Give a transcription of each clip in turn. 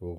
Om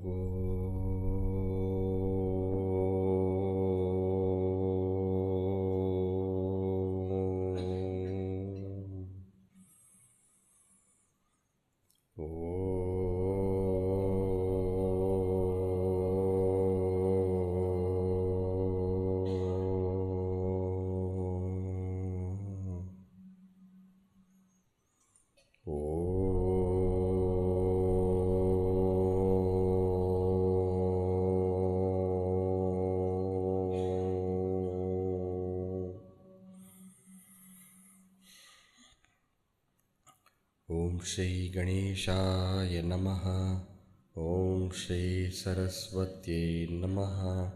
Shri Ganeshaya Namaha. Om Shri Saraswati Namaha.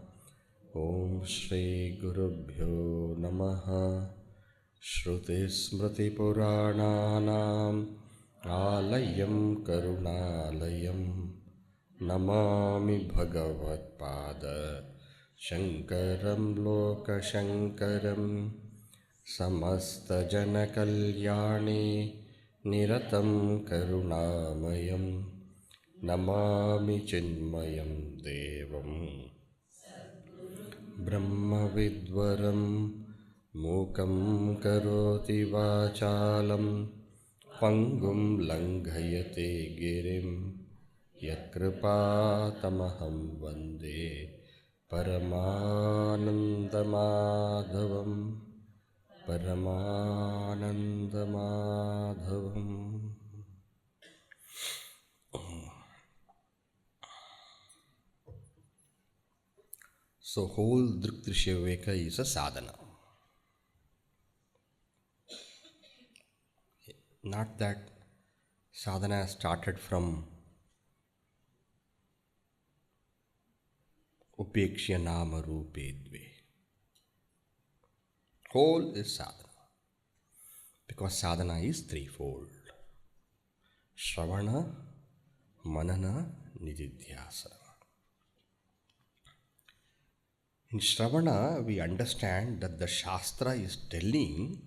Om Shri Gurubhyo Namaha. Shruti Smriti Purananam Alayam Karunalayam Namami Bhagavat Pada Shankaram Loka Shankaram Samasta Jana Kalyani Niratam Karunamayam Namami Chinmayam Devam Brahma Vidvaram Mukam Karoti Vachalam Pangum Langhayate Girim Yatkripatamaham Vande Paramanandamadhavam Paramanandamadhavam. So whole Drig Drishya Viveka is a sadhana. Not that sadhana started from upekshya-nāmarūpedve. Whole is sadhana. Because sadhana is threefold. Shravana, manana, nididhyasa. In Shravana, we understand that the Shastra is telling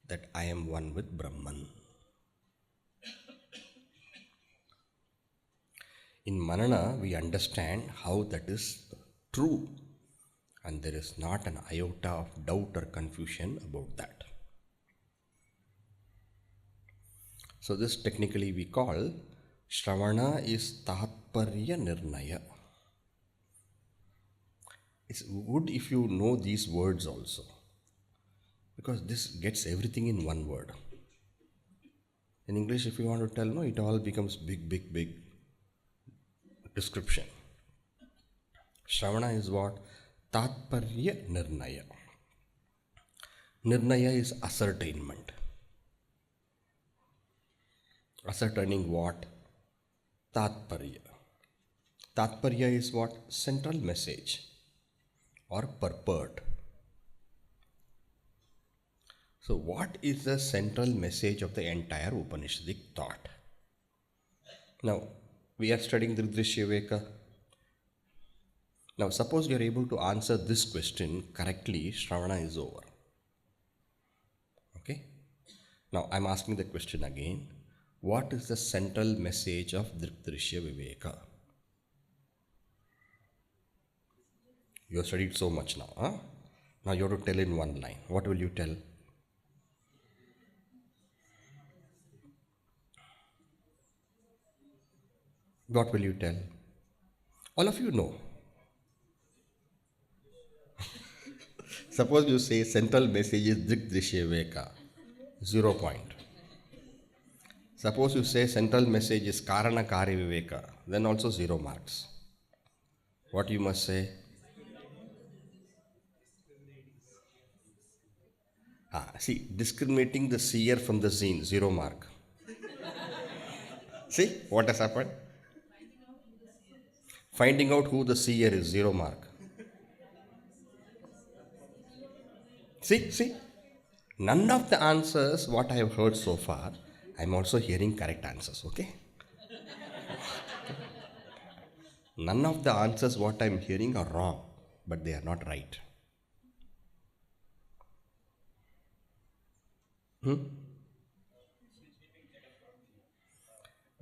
that I am one with Brahman. In Manana, we understand how that is true, and there is not an iota of doubt or confusion about that. So this technically we call Shravana is Tatparya Nirnaya. It's good if you know these words also, because this gets everything in one word. In English, if you want to tell, no, it all becomes big description. Shravana is what? Tatparya Nirnaya. Nirnaya is ascertainment. Ascertaining what? Tatparya. Tatparya is what? Central message or purport. So what is the central message of the entire Upanishadic thought? Now, we are studying Drig Drishya Viveka. Now, suppose you are able to answer this question correctly, Shravana is over. Okay? Now, I am asking the question again. What is the central message of Drig Drishya Viveka? You have studied so much now. Huh? Now you have to tell in one line. What will you tell? What will you tell? All of you know. Suppose you say central message is Drig Drishya Viveka, 0 point. Suppose you say central message is Karana Karya Viveka, then also 0 marks. What you must say? See, discriminating the seer from the seen, 0 mark. See, what has happened? Finding out who the seer is, 0 mark. See, none of the answers what I have heard so far, I am also hearing correct answers, okay? None of the answers what I am hearing are wrong, but they are not right.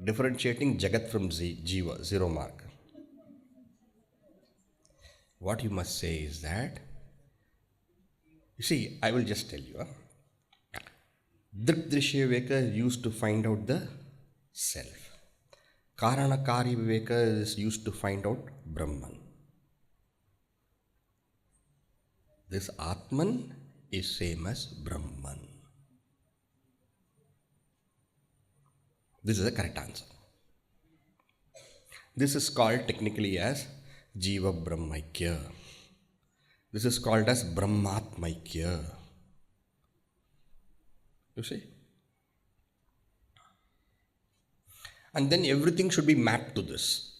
Differentiating Jagat from Jiva, 0 mark. what you must say is that, you see, I will just tell you. Dṛg-Dṛśya-Viveka is used to find out the self. Karana-Karya-Viveka is used to find out Brahman. This Atman is same as Brahman. This is the correct answer. This is called technically as Jiva Brahmaikya. This is called as Brahmatmaikya. You see? And then everything should be mapped to this.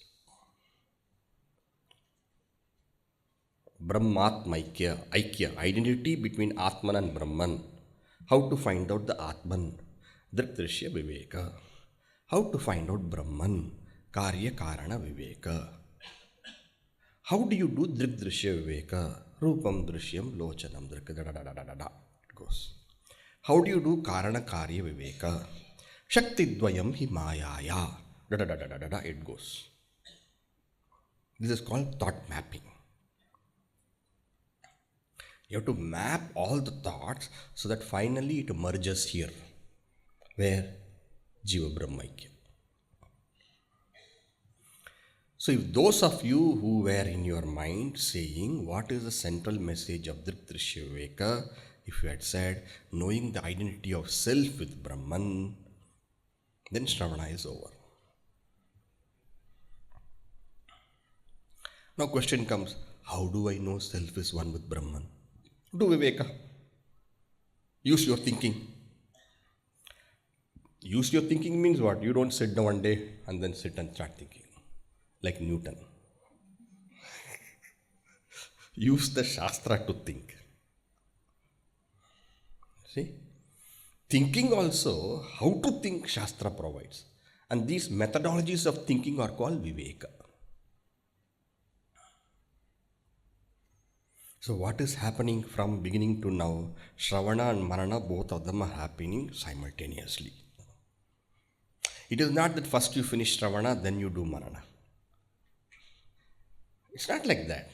Brahmatmaikya, Aikya, identity between Atman and Brahman. How to find out the Atman? Drig Drishya Viveka. How to find out Brahman? Karya Karana Viveka. How do you do Drig Drishya Viveka? Rupam Drishyam Lochanam Dṛg-Dṛśya-Viveka. It goes. How do you do Karana Karya Viveka? Shakti Dvayam hi Mayaya. It goes. This is called thought mapping. You have to map all the thoughts so that finally it merges here. Where? Jiva Brahmaikya. So if those of you who were in your mind saying what is the central message of Drig Drishya Viveka, if you had said knowing the identity of self with Brahman, then Shravana is over. Now question comes, how do I know self is one with Brahman? Do Viveka. Use your thinking. Use your thinking means what? You don't sit down one day and then sit and start thinking. Like Newton. Use the Shastra to think. See? Thinking also, how to think Shastra provides. And these methodologies of thinking are called Viveka. So what is happening from beginning to now? Shravana and Manana, both of them are happening simultaneously. It is not that first you finish Shravana, then you do Manana. It's not like that.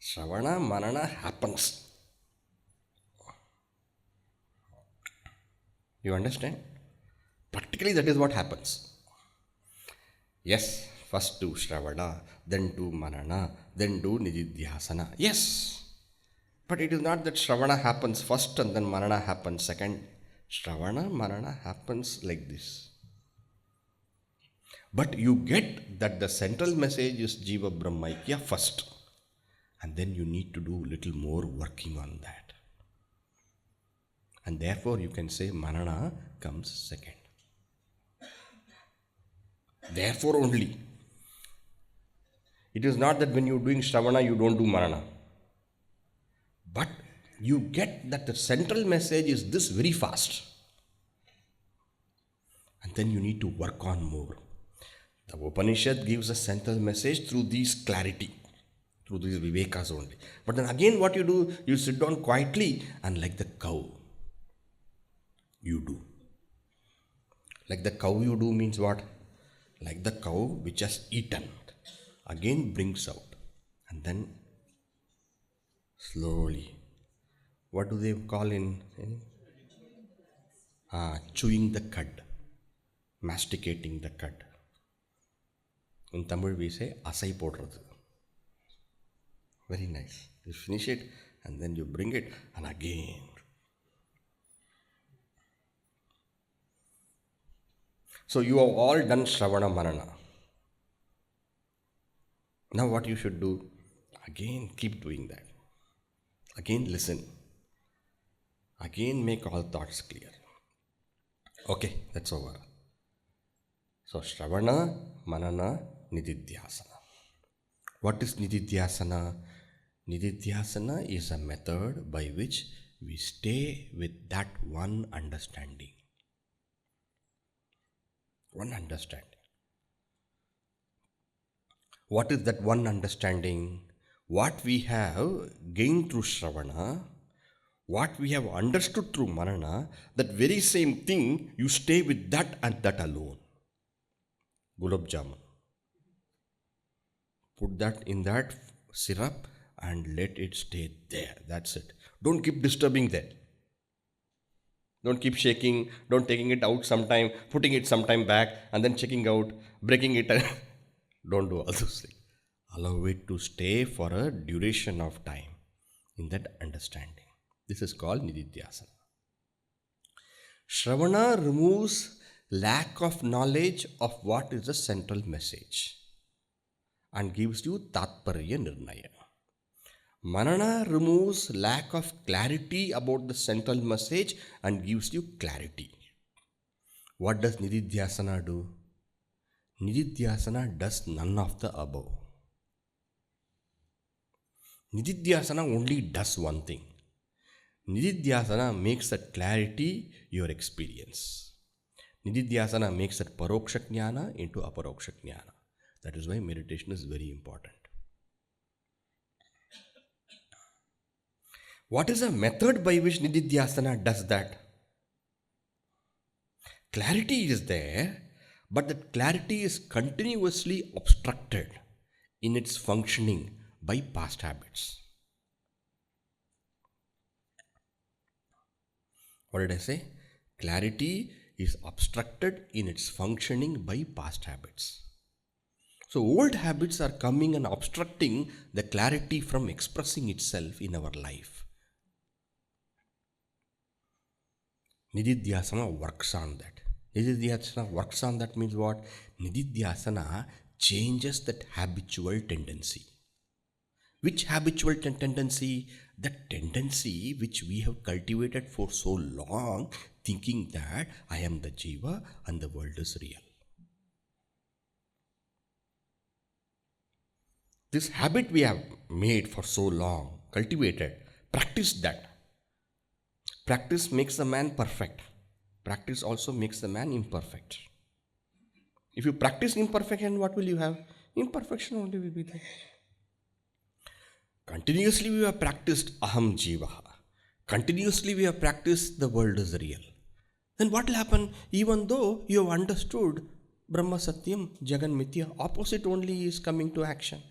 Shravana, Manana happens. You understand? Practically that is what happens. Yes, first do Shravana, then do Manana, then do Nididhyasana. Yes, but it is not that Shravana happens first and then Manana happens second. Shravana, Manana happens like this. But you get that the central message is Jiva Brahmaikya first. And then you need to do little more working on that. And therefore you can say Manana comes second. Therefore only. It is not that when you are doing Shravana you don't do Manana. But you get that the central message is this very fast. And then you need to work on more. The Upanishad gives a central message through these clarity, through these Vivekas only. But then again what you do, you sit down quietly and like the cow, you do. Like the cow you do means what? Like the cow which has eaten, again brings out and then slowly, what do they call in? Chewing the cud, masticating the cud. In Tamil we say asai podrathu. Very nice. You finish it and then you bring it and again. So you have all done Shravana Manana. Now what you should do? Again keep doing that. Again listen. Again make all thoughts clear. Okay, that's over. So Shravana, Manana, Nididhyasana. What is Nididhyasana? Nididhyasana is a method by which we stay with that one understanding. One understanding. What is that one understanding? What we have gained through Shravana, what we have understood through Manana, that very same thing, you stay with that and that alone. Gulab Jamun. Put that in that syrup and let it stay there. That's it. Don't keep disturbing that. Don't keep shaking. Don't taking it out sometime, putting it sometime back, and then checking out, breaking it. Don't do all those things. Allow it to stay for a duration of time in that understanding. This is called nididhyasana. Shravana removes lack of knowledge of what is the central message and gives you tatparya nirnaya. Manana removes lack of clarity about the central message and gives you clarity. What does nididhyasana do? Nididhyasana does none of the above. Nididhyasana only does one thing. Nididhyasana makes that clarity your experience. Nididhyasana makes that paroksha jnana into aparoksha jnana. That is why meditation is very important. What is a method by which nididhyasana does that? Clarity is there, but that clarity is continuously obstructed in its functioning by past habits. What did I say? Clarity is obstructed in its functioning by past habits. So old habits are coming and obstructing the clarity from expressing itself in our life. Nididhyasana works on that. Nididhyasana works on that means what? Nididhyasana changes that habitual tendency. Which habitual tendency? That tendency which we have cultivated for so long, thinking that I am the jiva and the world is real. This habit we have made for so long, cultivated, practiced that. Practice makes a man perfect. Practice also makes the man imperfect. If you practice imperfection, what will you have? Imperfection only will be there. Continuously we have practiced aham jiva. Continuously we have practiced the world is real. Then what will happen? Even though you have understood Brahma Satyam, Jagan Mithya, opposite only is coming to action.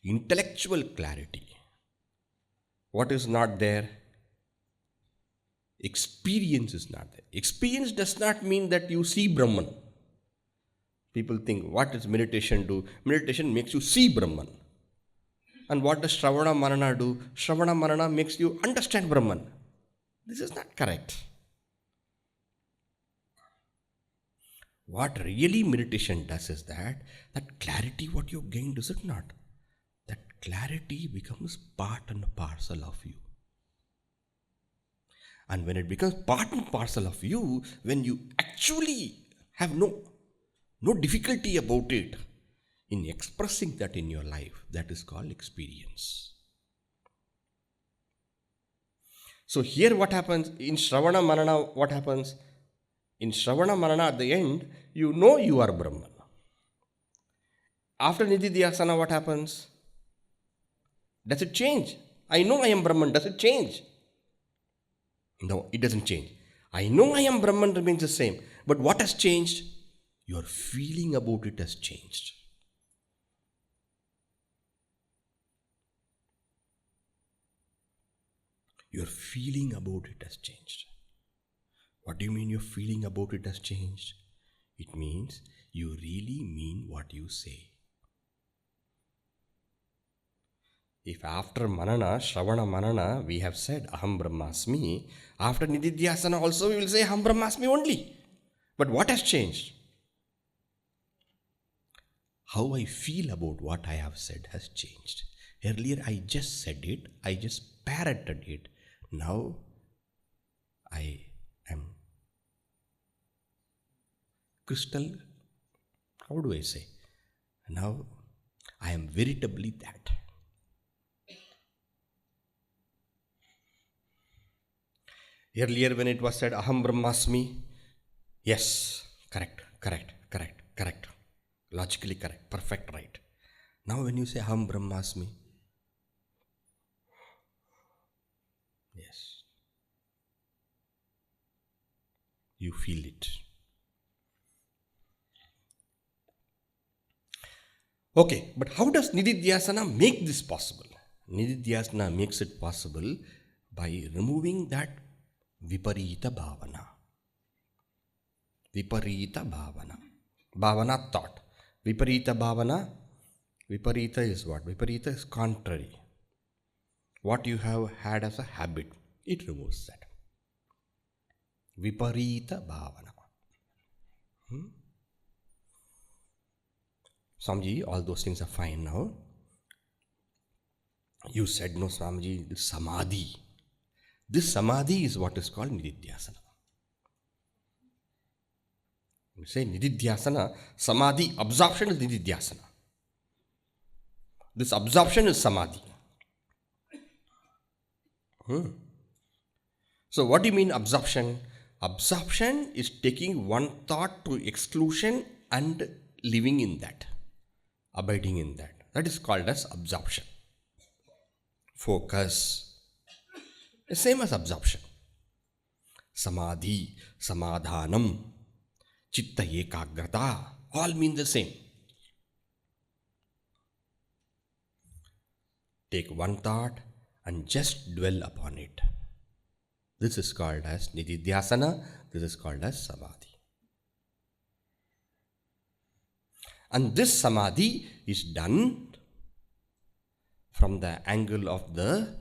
Intellectual clarity. What is not there? Experience is not there. Experience does not mean that you see Brahman. People think, what does meditation do? Meditation makes you see Brahman. And what does Shravana Marana do? Shravana Marana makes you understand Brahman. This is not correct. What really meditation does is that clarity what you gained, is it not? That clarity becomes part and parcel of you. And when it becomes part and parcel of you, when you actually have no difficulty about it in expressing that in your life, that is called experience. So here what happens in Shravana Marana, what happens? In Shravana Marana at the end, you know you are Brahman. After Nididhyasana, what happens? Does it change? I know I am Brahman. Does it change? No, it doesn't change. I know I am Brahman remains the same. But what has changed? Your feeling about it has changed. Your feeling about it has changed. What do you mean your feeling about it has changed? It means you really mean what you say. If after Manana, Shravana Manana, we have said Aham Brahmasmi, after Nididhyasana also we will say Aham Brahmasmi only. But what has changed? How I feel about what I have said has changed. Earlier I just said it, I just parroted it. Now I am crystal, how do I say? Now I am veritably that. Earlier when it was said Aham Brahmasmi, yes, correct. Logically correct, perfect, right. Now when you say Aham Brahmasmi, yes, you feel it. Okay, but how does nididhyasana make this possible? Nididhyasana makes it possible by removing that viparita bhavana. Viparita bhavana. Bhavana thought. Viparita bhavana. Viparita is what? Viparita is contrary. What you have had as a habit, it removes that. Viparita bhavana. Swamiji, all those things are fine now. You said, no, Swamiji, this samadhi. This samadhi is what is called nididhyasana. You say nididhyasana, samadhi, absorption is nididhyasana. This absorption is samadhi. So what do you mean absorption? Absorption is taking one thought to exclusion and living in that, abiding in that. That is called as absorption. Focus. The same as absorption. Samadhi, samadhanam, chitta ekagrata, all mean the same. Take one thought and just dwell upon it. This is called as nididhyasana. This is called as samadhi. And this samadhi is done from the angle of the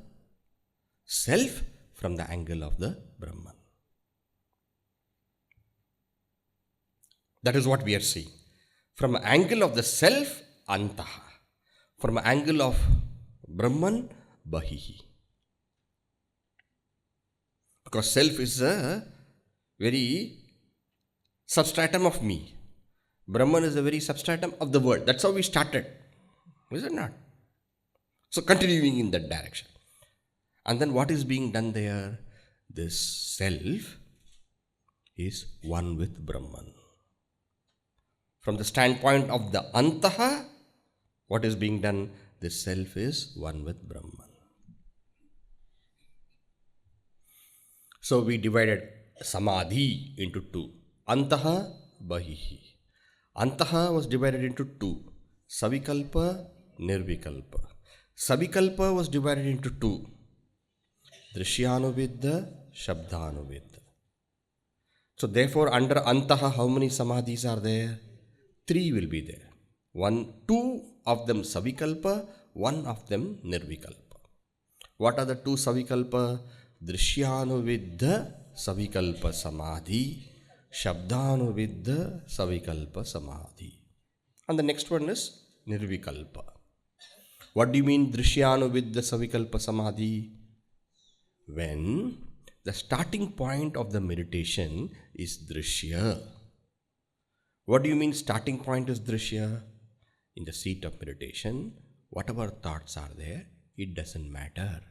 self, from the angle of the Brahman. That is what we are seeing. From an angle of the self, antaha. From an angle of Brahman, bahihi. Because self is a very substratum of me. Brahman is a very substratum of the world. That's how we started. Is it not? So continuing in that direction. And then what is being done there? This self is one with Brahman. From the standpoint of the antaha, what is being done? This self is one with Brahman. So we divided samadhi into two. Antaha, bahihi. Antaha was divided into two. Savikalpa, nirvikalpa. Savikalpa was divided into two. Drisyanuvidya, shabdanuvidya. So therefore under antaha, how many samadhis are there? 3 will be there. 2 of them savikalpa, 1 of them nirvikalpa. What are the 2 savikalpa? Drisyanuvidya savikalpa samadhi, shabdanuvidya savikalpa samadhi. And the next one is nirvikalpa. What do you mean Drisyanuvidya savikalpa samadhi? When the starting point of the meditation is Drishya. What do you mean starting point is Drishya? In the seat of meditation, whatever thoughts are there, it doesn't matter.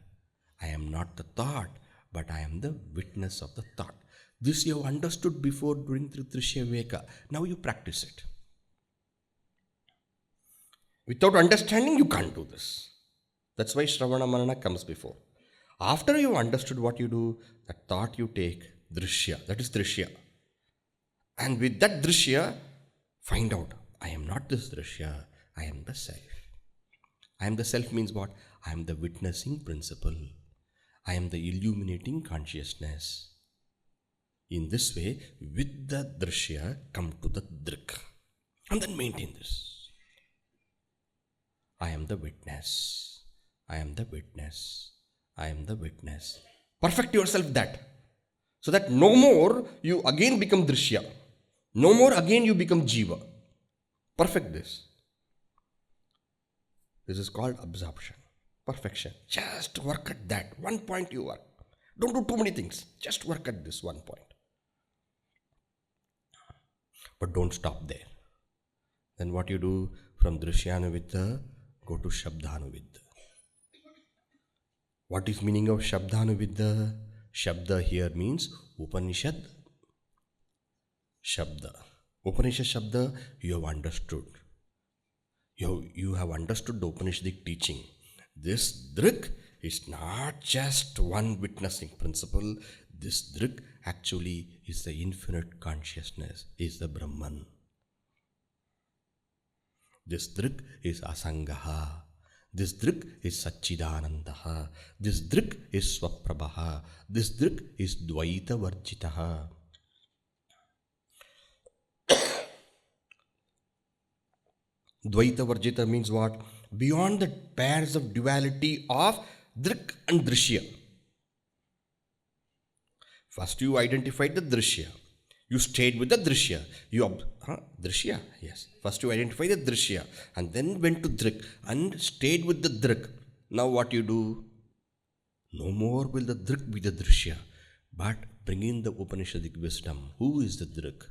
I am not the thought, but I am the witness of the thought. This you have understood before during Drig Drishya Viveka. Now you practice it. Without understanding, you can't do this. That's why Shravana Manana comes before. After you understood what you do, that thought you take, Drishya, that is Drishya. And with that Drishya, find out, I am not this Drishya, I am the self. I am the self means what? I am the witnessing principle. I am the illuminating consciousness. In this way, with the Drishya, come to the Drik. And then maintain this. I am the witness. I am the witness. I am the witness. Perfect yourself that. So that no more you again become Drishya. No more again you become Jiva. Perfect this. This is called absorption. Perfection. Just work at that. One point you work. Don't do too many things. Just work at this one point. But don't stop there. Then what you do? From Drishyanuvidya, go to Shabdanuvidya. What is meaning of Shabdanuvidya? Shabda here means Upanishad Shabda. Upanishad Shabda you have understood. You have understood the Upanishadic teaching. This Drik is not just one witnessing principle. This Drik actually is the infinite consciousness, is the Brahman. This Drig is Asangaha. This Drig is Saccidanandaha. This Drig is Swaprabhaha. This Drig is Dvaita Varjitaha. Dvaita Varjita means what? Beyond the pairs of duality of Drig and Drishya. First you identified the Drishya. You stayed with the Drishya. Drishya? Yes. First you identified the Drishya and then went to Drig and stayed with the Drig. Now what you do? No more will the Drig be the Drishya, but bring in the Upanishadic wisdom. Who is the Drig?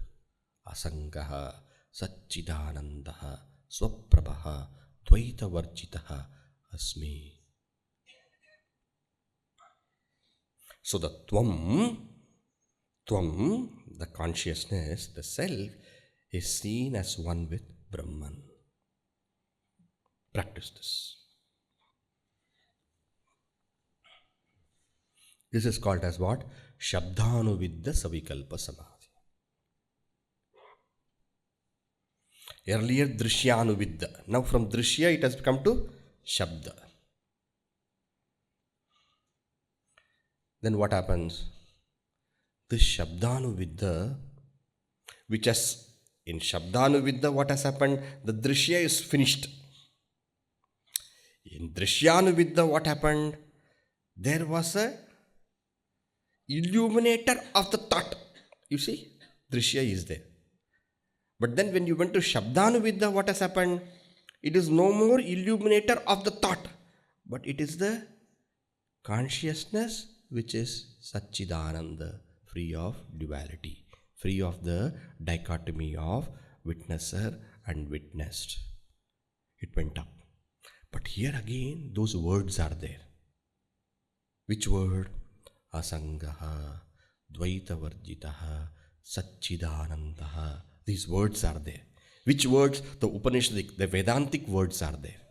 Asangaha, Saccidanandaha, Swaprabhaha, Dvaita Varjitaha, Asmi. So the Tvam, the consciousness, the self, is seen as one with Brahman. Practice this. This is called as what? Shabdanuviddha Savikalpa Samadhi. Earlier Drishyanuviddha. Now from Drishya it has come to Shabda. Then what happens? This Shabdanuviddha, which has, in Shabdanuviddha what has happened? The Drishya is finished. In Drishyanuviddha what happened? There was a illuminator of the thought. You see, Drishya is there. But then when you went to Shabdanuviddha, what has happened? It is no more illuminator of the thought, but it is the consciousness which is Saccidananda, free of duality, free of the dichotomy of witnesser and witnessed. It went up. But here again, those words are there. Which word? Asangaha, Dvaita Varjitaha, Saccidanandaha. These words are there. Which words? The Upanishadic, the Vedantic words are there.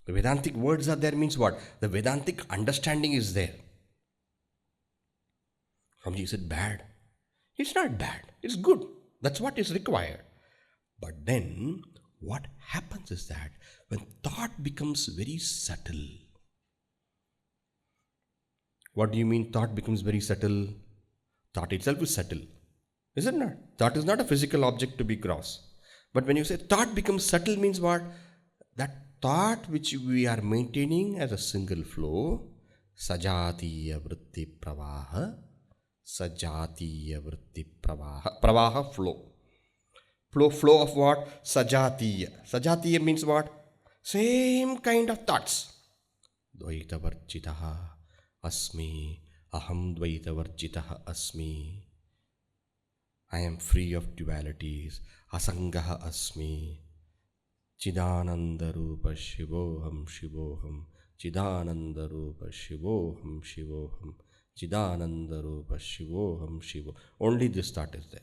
The Vedantic words are there means what? The Vedantic understanding is there. Swamiji, is it bad? It's not bad. It's good. That's what is required. But then what happens is that when thought becomes very subtle. What do you mean thought becomes very subtle? Thought itself is subtle. Is it not? Thought is not a physical object to be gross. But when you say thought becomes subtle means what? That thought which we are maintaining as a single flow, sajatiya vritti pravaha, sajatiya vritti pravaha. Pravaha, flow. Flow of what? Sajatiya. Sajatiya means what? Same kind of thoughts. Dvaita varjitaha asmi, aham dvaita varjitaha asmi. I am free of dualities. Asangaha asmi. Chidanandarupa shivoham shivoham. Chidanandarupa shivoham shivoham. Chidanandarupa shivoham shivoham. Only this thought is there.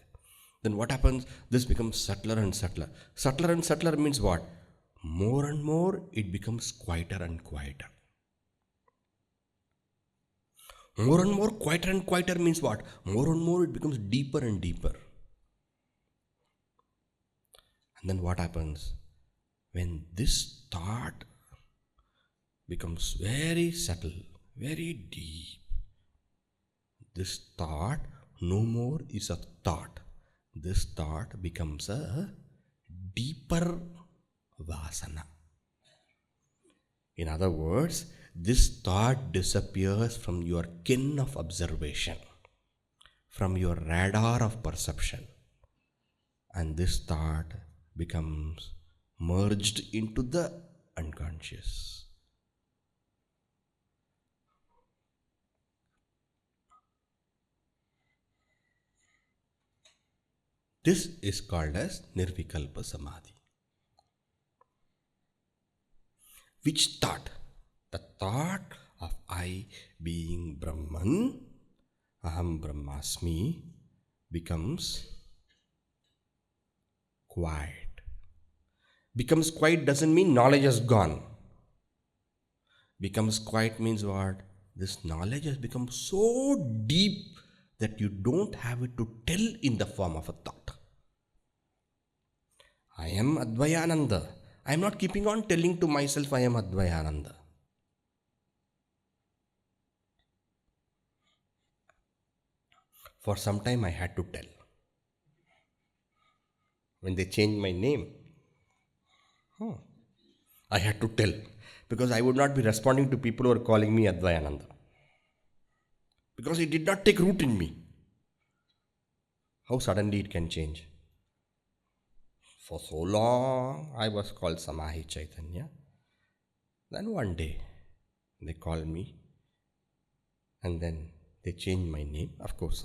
Then what happens? This becomes subtler and subtler. Subtler and subtler means what? More and more it becomes quieter and quieter. More and more quieter and quieter means what? More and more it becomes deeper and deeper. And then what happens? When this thought becomes very subtle, very deep, this thought no more is a thought. This thought becomes a deeper vasana. In other words, this thought disappears from your ken of observation, from your radar of perception, and this thought becomes merged into the unconscious. This is called as nirvikalpa samadhi. Which thought? The thought of I being Brahman, Aham Brahmasmi, becomes quiet. Becomes quiet doesn't mean knowledge has gone. Becomes quiet means what? This knowledge has become so deep that you don't have it to tell in the form of a thought. I am Advayananda. I am not keeping on telling to myself I am Advayananda. For some time I had to tell. When they changed my name, I had to tell, because I would not be responding to people who are calling me Advayananda, because it did not take root in me. How suddenly it can change. For so long I was called Samahi Chaitanya. Then one day they called me and then they changed my name. Of course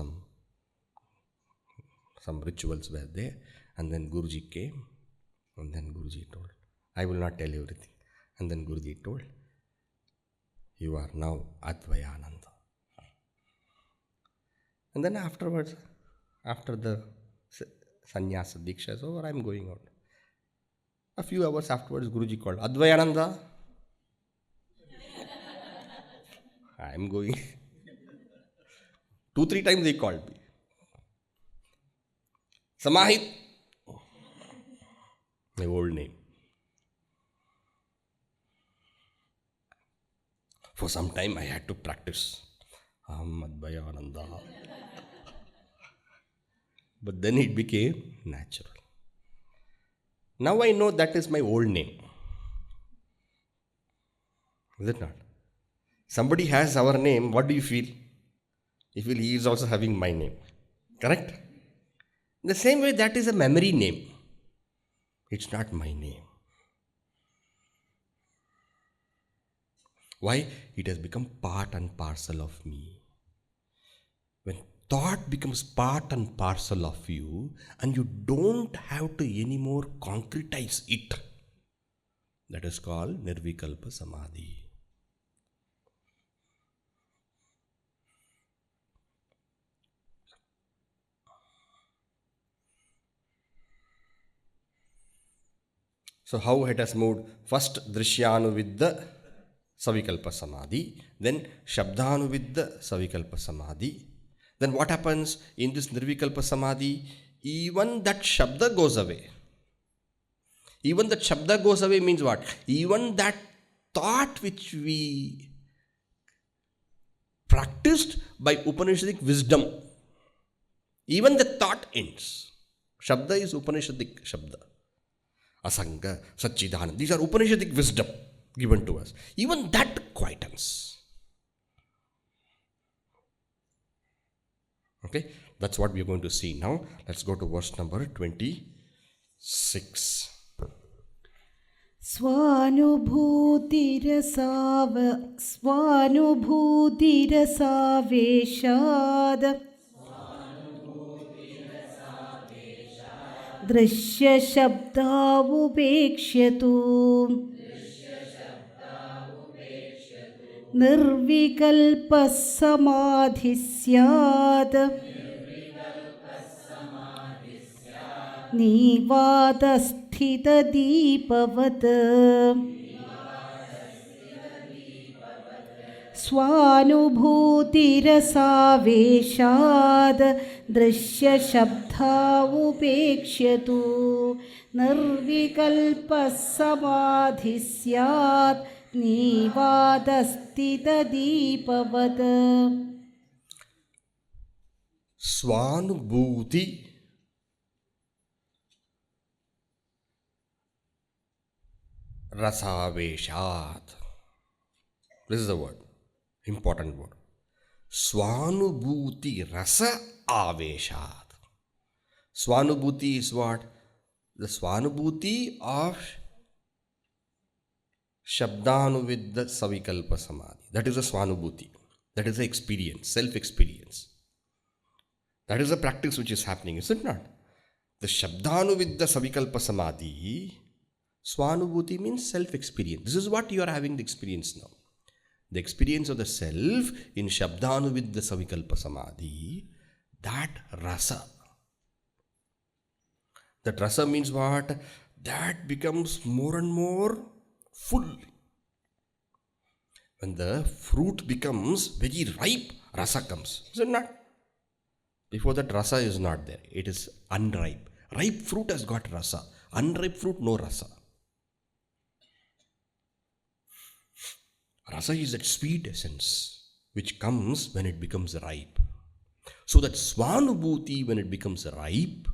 some rituals were there, and then Guruji came, and then Guruji told, I will not tell you everything. And then Guruji told, you are now Advayananda. And then afterwards, after the sannyasa diksha is over, I am going out. A few hours afterwards, Guruji called, Advayananda. I am going. 2-3 times they called me. Samahit, my old name. For some time I had to practice Advayananda. But then it became natural. Now I know that is my old name. Is it not? Somebody has our name, what do you feel? You feel he is also having my name. Correct? In the same way, that is a memory name. It's not my name. Why? It has become part and parcel of me. When thought becomes part and parcel of you, and you don't have to anymore concretize it, that is called nirvikalpa samadhi. So how it has moved? First Drishyānuviddha Savikalpa Samadhi, then Shabdānuviddha Savikalpa Samadhi. Then what happens in this Nirvikalpa Samadhi? Even that Shabda goes away. Even that Shabda goes away means what? Even that thought which we practiced by Upanishadic wisdom, even the thought ends. Shabda is Upanishadic Shabda. Asanga, saccidānandalakṣaṇam. These are Upanishadic wisdom given to us. Even that quietens. Okay, that's what we are going to see now. Let's go to verse number 26. svānubhutirasāvēśāddṛśyaśabdāvupēkṣya nirvikalpaḥ samādhiḥ syāt nīvātasthitadipavat svānubhutirasāvēśāddṛśyaśabdāvupēkṣya nirvikalpaḥ samādhiḥ syāt nīvātasthitadipavat. Svānubhutirasāvēśād. This is the word. Important word. Svānubhutirasāvēśād. Svānubhuti is what? The Svānubhuti of Shabdānuviddha Savikalpa Samadhi. That is a Svānubhuti. That is the experience, self-experience. That is the practice which is happening, is it not? The Shabdānuviddha Savikalpa Samadhi, Svānubhuti means self-experience. This is what you are having the experience now. The experience of the self in Shabdānuviddha Savikalpa Samadhi, that rasa. That rasa means what? That becomes more and more full. When the fruit becomes very ripe, rasa comes. Is it not? Before that, rasa is not there. It is unripe. Ripe fruit has got rasa. Unripe fruit, no rasa. Rasa is that sweet essence which comes when it becomes ripe. So that svānubhuti, when it becomes ripe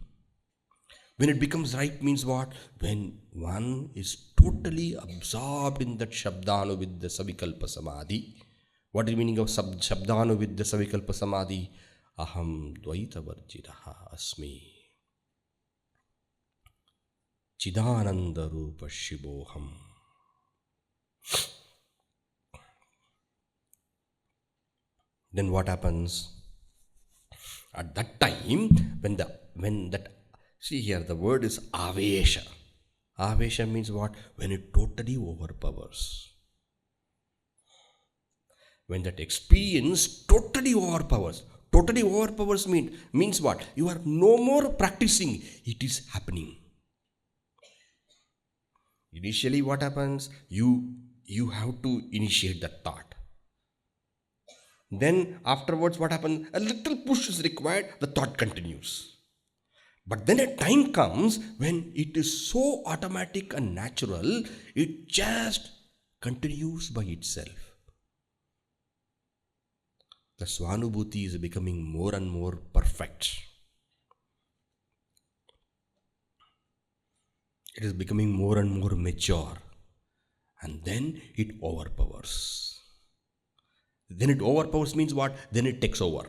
means what? When one is totally absorbed in that shabdānuviddha savikalpa samadhi. What is the meaning of shabdānuviddha savikalpa samadhi? Aham dvaita varjitaha asmi. Saccidānandarupa shivoham. Then what happens? At that time, when that, see here, the word is avesha. Avesha means what? When it totally overpowers. When that experience totally overpowers. Totally overpowers means what? You are no more practicing. It is happening. Initially what happens? You have to initiate that thought. Then afterwards what happens? A little push is required, the thought continues. But then a time comes when it is so automatic and natural, it just continues by itself. The svānubhuti is becoming more and more perfect. It is becoming more and more mature. And then it overpowers. Then it overpowers means what? Then it takes over.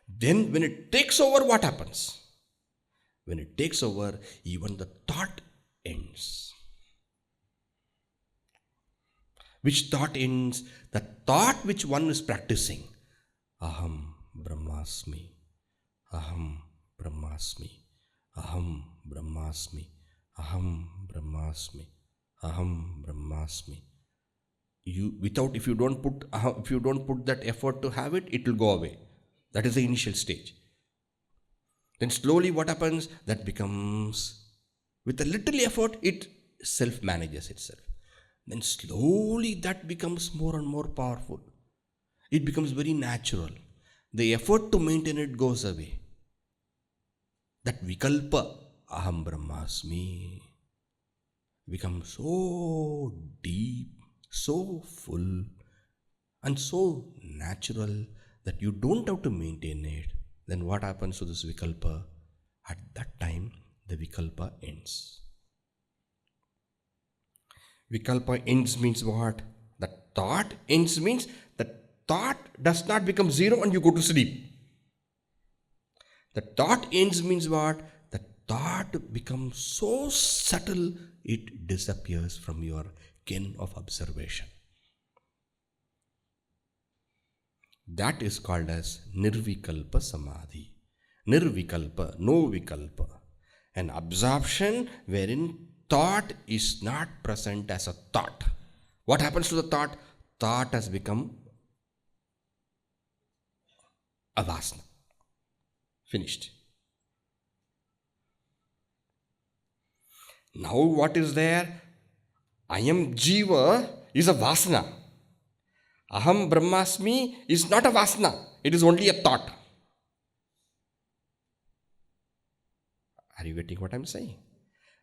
Then when it takes over, what happens? When it takes over, even the thought ends. Which thought ends? The thought which one is practicing. Aham brahmasmi. Aham brahmasmi. Aham brahmasmi. Aham brahmasmi. Aham brahmasmi. If you don't put that effort to have it, it will go away. That is the initial stage. Then slowly what happens? That becomes, with a little effort, it self-manages itself. Then slowly that becomes more and more powerful. It becomes very natural. The effort to maintain it goes away. That vikalpa, aham brahmasmi, becomes so deep, so full, and so natural that you don't have to maintain it. Then what happens to this vikalpa? At that time, the vikalpa ends. Vikalpa ends means what? The thought ends means the thought does not become zero and you go to sleep. The thought ends means what? The thought becomes so subtle, it disappears from your ken of observation. That is called as nirvikalpa samadhi. Nirvikalpa, no vikalpa. An absorption wherein thought is not present as a thought. What happens to the thought? Thought has become a vasana. Finished. Now what is there? I am jiva is a vasana. Aham brahmasmi is not a vasana. It is only a thought. Are you getting what I am saying?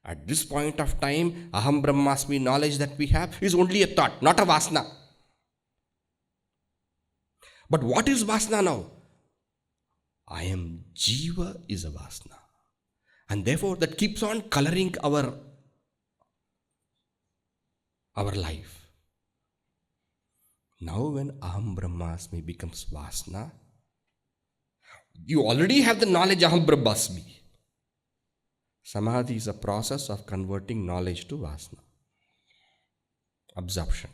At this point of time, aham brahmasmi knowledge that we have is only a thought, not a vasana. But what is vasana now? I am jiva is a vasana. And therefore that keeps on coloring our life. Now when aham brahmasmi becomes vasana, you already have the knowledge aham brahmasmi. Samadhi is a process of converting knowledge to vasana. Absorption.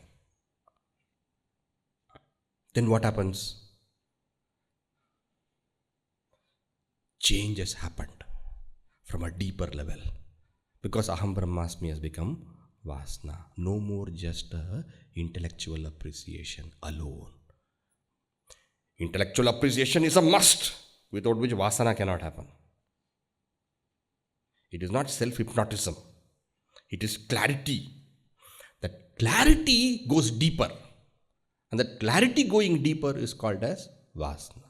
Then what happens? Change has happened from a deeper level. Because aham brahmasmi has become vasana. No more just a intellectual appreciation alone. Intellectual appreciation is a must, without which vasana cannot happen. It is not self-hypnotism. It is clarity. That clarity goes deeper. And that clarity going deeper is called as vasana.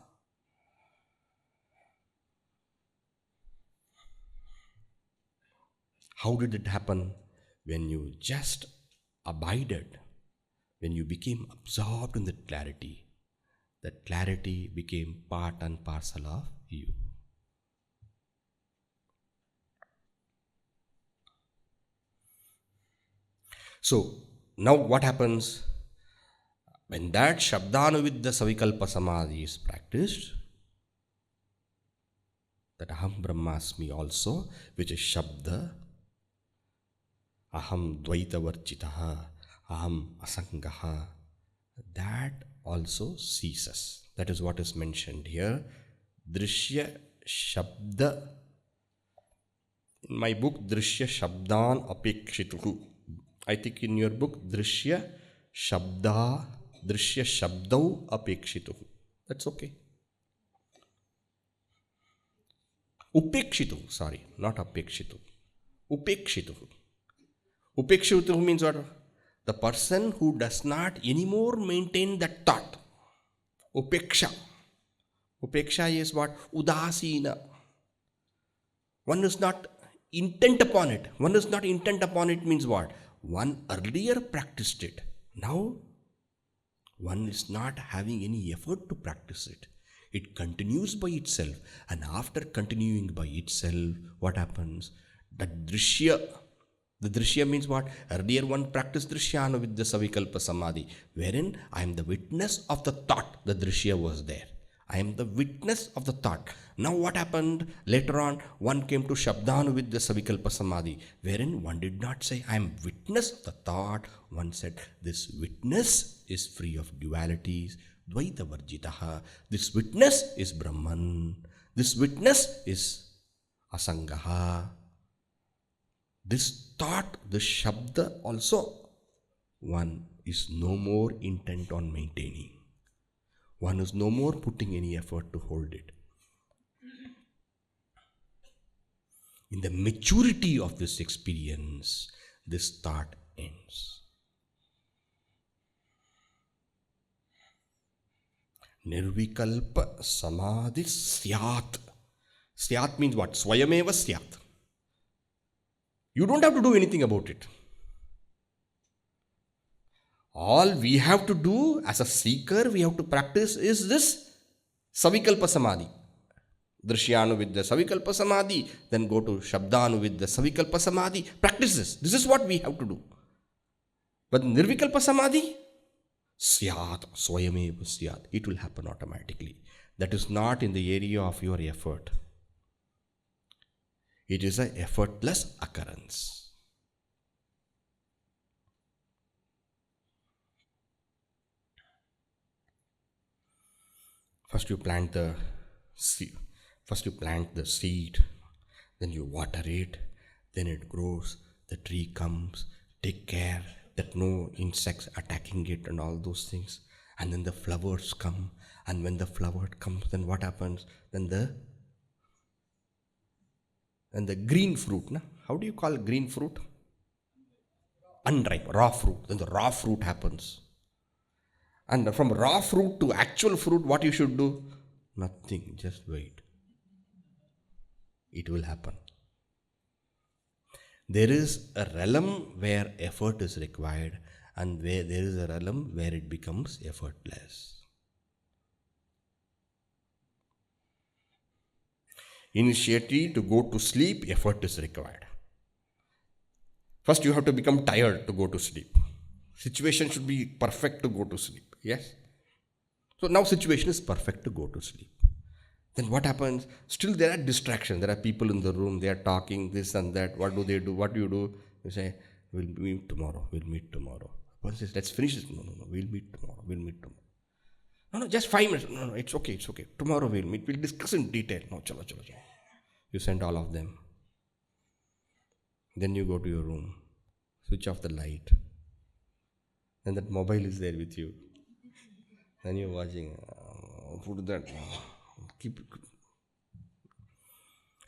How did it happen? When you just abided, when you became absorbed in that clarity became part and parcel of you. So, now what happens? When that Shabdanuviddha Samadhi is practiced, that Aham Brahmasmi also, which is Shabda, Aham Dvaita Varjitaha, Aham Asangaha, that also ceases. That is what is mentioned here. Drishya Shabda. In my book, Drishya Shabdan Apekshituhu. I think in your book, Drishya Dṛg-Dṛśya-Shabdau apekshituhu. That's okay. Upekshituhu, sorry, not apekshituhu. Upekshituhu. Upekshituhu means what? The person who does not anymore maintain that thought. Upeksha. Upeksha is what? Udasina. One is not intent upon it. One is not intent upon it means what? One earlier practiced it. Now, one is not having any effort to practice it. It continues by itself. And after continuing by itself, what happens? The Drishya means what? Earlier one practiced Drishyānuviddha Samadhi, wherein I am the witness of the thought. The Drishya was there. I am the witness of the thought. Now what happened? Later on, one came to Shabdanuviddha Samadhi, wherein one did not say, I am witness of the thought. One said, this witness is free of dualities. Dvaita Varjitaha. This witness is Brahman. This witness is Asangaha. This thought, this Shabda also, one is no more intent on maintaining. One is no more putting any effort to hold it. In the maturity of this experience, this thought ends. Nirvikalpa samadhi syāt. Syāt means what? Swayameva syāt. You don't have to do anything about it. All we have to do as a seeker, we have to practice is this Savikalpa Samadhi. Drishyānuviddha Savikalpa Samadhi, then go to Shabdānuviddha Savikalpa Samadhi. Practice this. This is what we have to do. But Nirvikalpa Samadhi, Syāt, Swayameva Syāt. It will happen automatically. That is not in the area of your effort. It is an effortless occurrence. First you plant the seed. Then you water it, then it grows, the tree comes, take care that no insects attacking it and all those things. And then the flowers come, and when the flower comes, then what happens? Then the green fruit, na? How do you call green fruit? Unripe, raw fruit. Then the raw fruit happens. And from raw fruit to actual fruit, what you should do? Nothing, just wait. It will happen. There is a realm where effort is required, and where there is a realm where it becomes effortless. Initially, to go to sleep, effort is required. First, you have to become tired to go to sleep. Situation should be perfect to go to sleep. Yes? So now situation is perfect to go to sleep. Then what happens? Still there are distractions. There are people in the room. They are talking this and that. What do they do? What do you do? You say, we'll meet tomorrow. We'll meet tomorrow. One says, let's finish this. No. We'll meet tomorrow. We'll meet tomorrow. No, just 5 minutes. No, it's okay. Tomorrow we'll meet. We'll discuss in detail. No, chalo. You send all of them. Then you go to your room. Switch off the light. Then that mobile is there with you. Then you're watching. Put that. Keep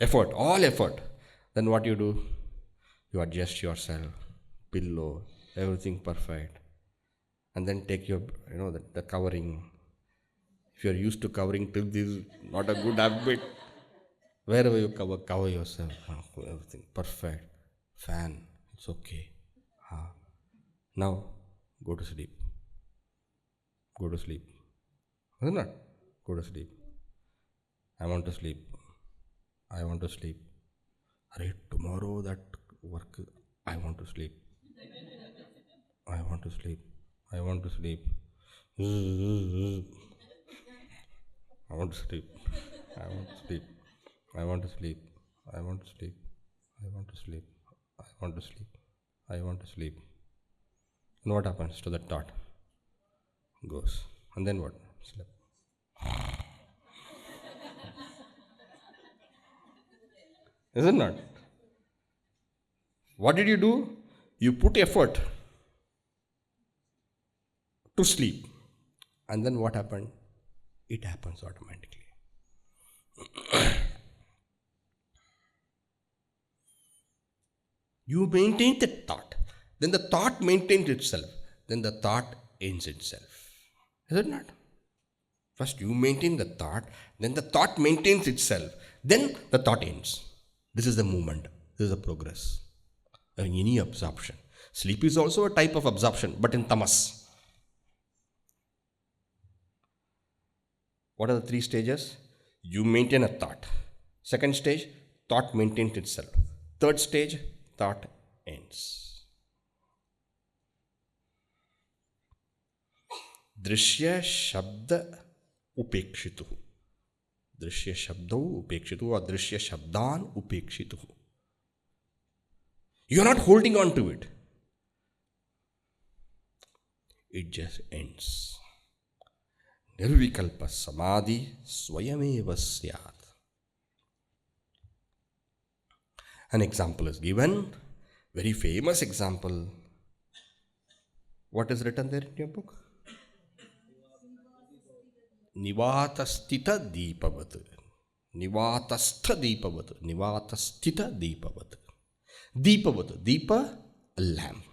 effort, all effort. Then what you do? You adjust yourself, pillow, everything perfect. And then take your, the covering. If you're used to covering till this is not a good habit, wherever you cover yourself. Everything perfect. Fan, it's okay. Now, go to sleep. Go to sleep. Is it not? Go to sleep. I want to sleep. I want to sleep. Arey, tomorrow that work, I want to sleep. I want to sleep. I want to sleep. I want to sleep. I want to sleep. I want to sleep. I want to sleep. I want to sleep. I want to sleep. I want to sleep. And what happens to that thought? Goes. And then what? Sleep. Is it not? What did you do? You put effort to sleep. And then what happened? It happens automatically. You maintain the thought. Then the thought maintains itself. Then the thought ends itself. Is it not? First you maintain the thought. Then the thought maintains itself. Then the thought ends. This is the movement. This is the progress. Any absorption. Sleep is also a type of absorption, but in tamas. What are the three stages? You maintain a thought. Second stage, thought maintains itself. Third stage, thought ends. Drishya Shabda Upekshitu. Drishya Shabdau Upekshitu or Drishya Shabdan Upekshitu. You are not holding on to it. It just ends. Nirvikalpaḥ samadhi swayameva syāt. An example is given. Very famous example. What is written there in your book? Nirvikalpaḥ. Nirvikalpaḥ. Dipavat. Dipa, a lamp.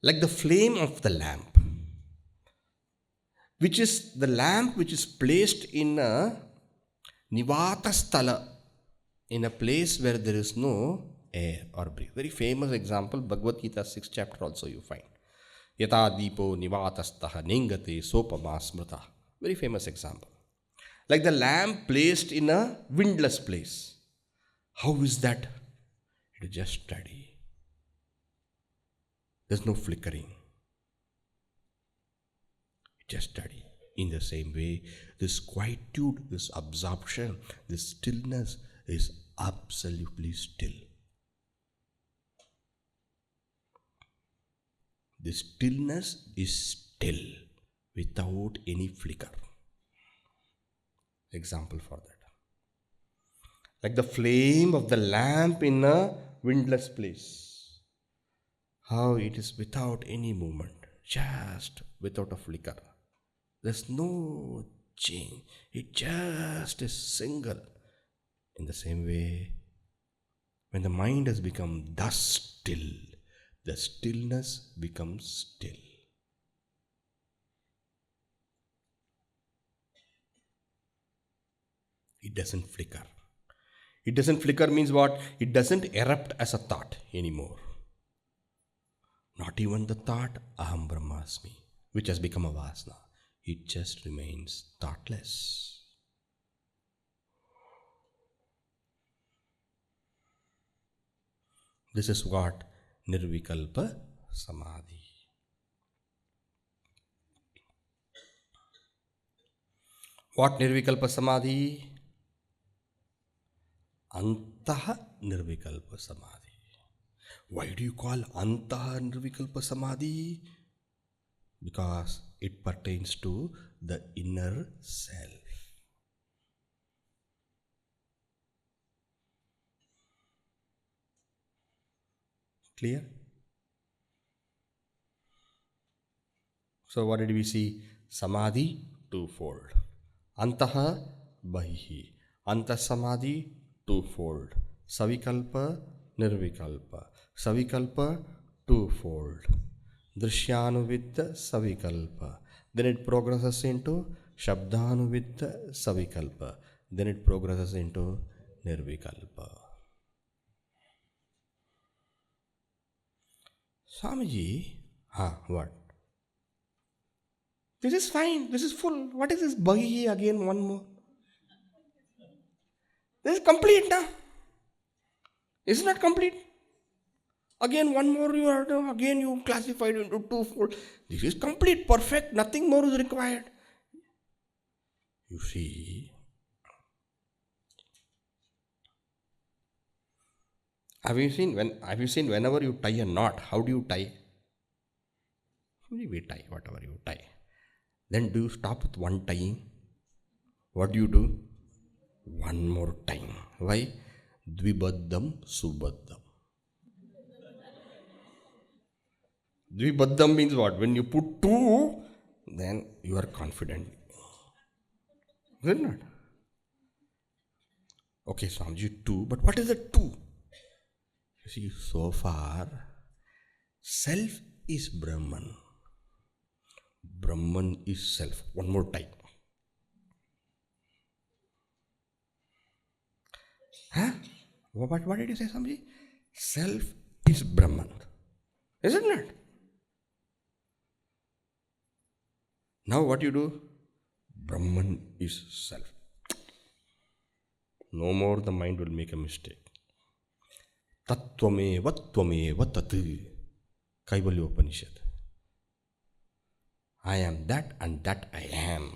Like the flame of the lamp. Which is the lamp which is placed in a nivatasthala, in a place where there is no air or breeze. Very famous example, Bhagavad Gita 6th chapter also you find. Yata dipo nivatastaha ningate sopama smrta. Very famous example. Like the lamp placed in a windless place. How is that? It is just steady. There's no flickering. Just steady. In the same way, this quietude, this absorption, this stillness is absolutely still. This stillness is still without any flicker. Example for that. Like the flame of the lamp in a windless place. How it is without any movement, just without a flicker. There's no change. It just is single. In the same way, when the mind has become thus still, the stillness becomes still. It doesn't flicker. It doesn't flicker means what? It doesn't erupt as a thought anymore. Not even the thought, Aham Brahmasmi, which has become a vasana. It just remains thoughtless. This is what nirvikalpa samadhi. What nirvikalpa samadhi? Antaha nirvikalpa samadhi. Why do you call antaha nirvikalpa samadhi? Because it pertains to the inner self. Clear? So what did we see? Samadhi, twofold. Antaha, bahihi. Anta samadhi, twofold. Savikalpa, nirvikalpa. Savikalpa, twofold. Drishyānuvidya savikalpa. Then it progresses into Shabdānuvidya savikalpa. Then it progresses into nirvikalpa. Swamiji, What? This is fine. This is full. What is this bhahi again? One more. This is complete now. It's not complete. Again, one more you are to, again you classified into twofold. This is complete, perfect. Nothing more is required. You see, have you seen whenever you tie a knot, how do you tie? We tie whatever you tie. Then do you stop with one tying? What do you do? One more tying. Why? Dvibaddham subaddham. Dvibaddham means what? When you put two, then you are confident. Is it not? Okay, Swamiji, two. But what is the two? You see, so far, self is Brahman. Brahman is self. One more time. What did you say, Swamiji? Self is Brahman. Is it not? Now what you do? Brahman is self. No more the mind will make a mistake. Tattvameva tat. Kaivalya Upanishad. I am that and that I am.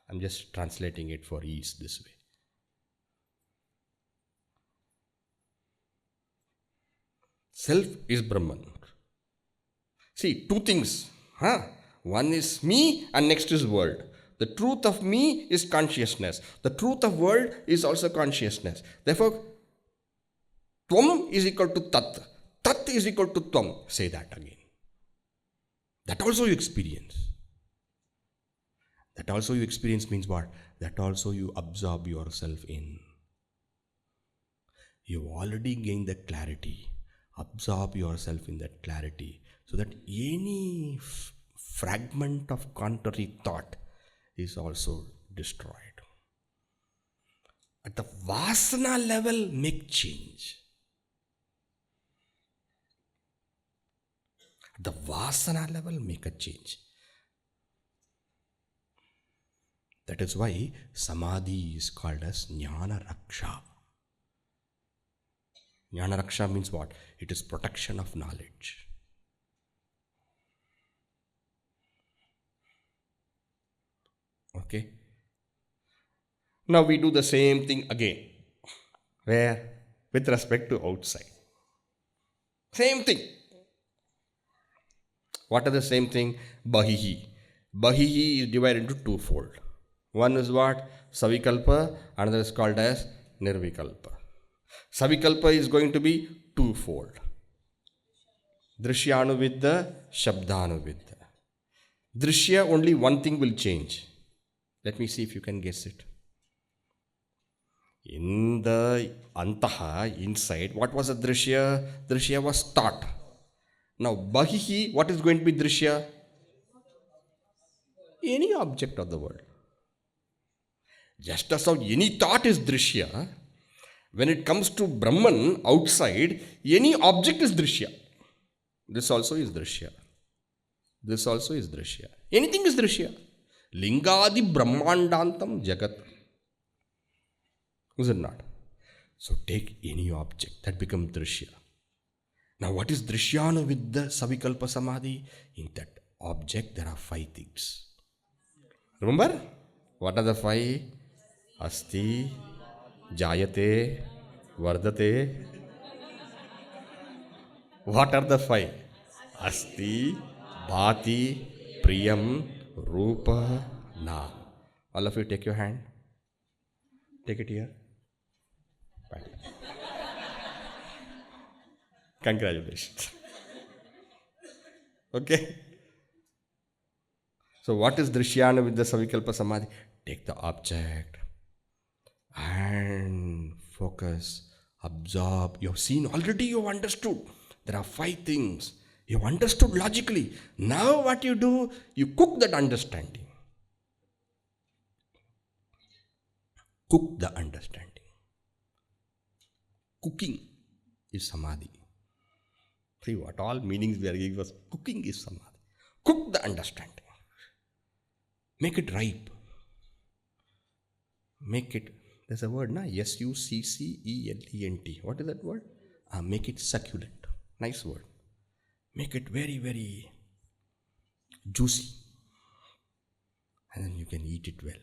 I'm just translating it for ease this way. Self is Brahman. See, two things. One is me and next is world. The truth of me is consciousness. The truth of world is also consciousness. Therefore, Tvam is equal to Tat. Tat is equal to Tvam. Say that again. That also you experience. That also you experience means what? That also you absorb yourself in. You've already gained that clarity. Absorb yourself in that clarity so that any fragment of contrary thought is also destroyed. At the vasana level, make change. At the vasana level, make a change. That is why samadhi is called as jnana raksha. Jnana raksha means what? It is protection of knowledge. Okay. Now we do the same thing again. Where? With respect to outside. Same thing. What are the same thing? Bahihi. Bahihi is divided into twofold. One is what? Savikalpa, another is called as nirvikalpa. Savikalpa is going to be twofold. Dṛśyanuvidya, śabdānuvidya. Drishya, only one thing will change. Let me see if you can guess it. In the antaha, inside, what was a drishya? Drishya was thought. Now, bahihi, what is going to be drishya? Any object of the world. Just as how any thought is drishya, when it comes to Brahman outside, any object is drishya. This also is drishya. This also is drishya. Anything is drishya. Lingadi brahmandantam jagat. Is it not? So take any object that becomes drishya. Now what is drishyanu with the savikalpa samadhi? In that object there are 5 things. Remember? What are the 5? Asti, jayate, vardate. What are the 5? Asti, bhati, priyam, rupa, nam. All of you take your hand. Take it here. Right. Congratulations. Okay. So what is drishyana with the savikalpa samadhi? Take the object and focus, absorb. You have seen already, you have understood. There are 5 things. You have understood logically. Now what you do, you cook that understanding. Cook the understanding. Cooking is samadhi. Actually, what all meanings we are giving was cooking is samadhi. Cook the understanding. Make it ripe. Make it, there's a word, na? Succeent. What is that word? Make it succulent. Nice word. Make it very, very juicy. And then you can eat it well.